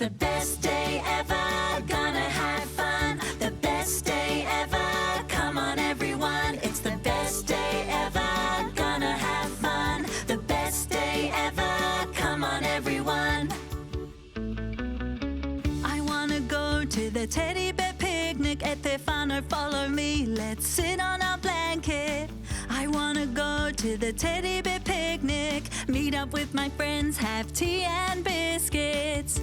the best day ever, gonna have fun. The best day ever, come on everyone. It's the best day ever, gonna have fun. The best day ever, come on everyone. I wanna go to the teddy bear picnic at Tefano, follow me, let's sit on our blanket. I wanna go to the teddy bear picnic, meet up with my friends, have tea and biscuits.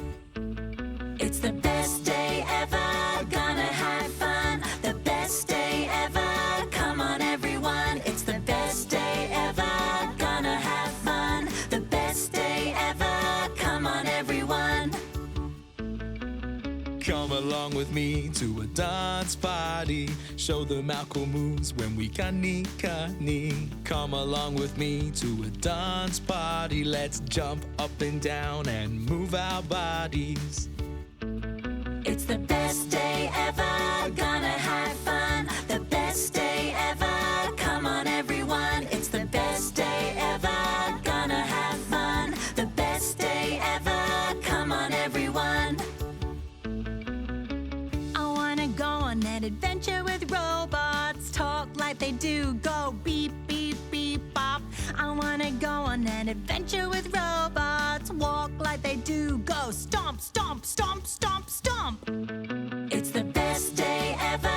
It's the best day ever, gonna have fun. The best day ever, come on everyone. It's the best day ever, gonna have fun. The best day ever, come on everyone. Come along with me to a dance party. Show them our cool moves when we kani. Come along with me to a dance party. Let's jump up and down and move our bodies. It's the best day ever, gonna have fun. The best day ever, come on everyone. It's the best day ever, gonna have fun. The best day ever, come on everyone. I wanna go on an adventure with robots, talk like they do, go beep, beep, beep, bop. I wanna go on an adventure with robots, walk like they do, go stomp, stomp, stomp, stomp, stomp. It's the best day ever,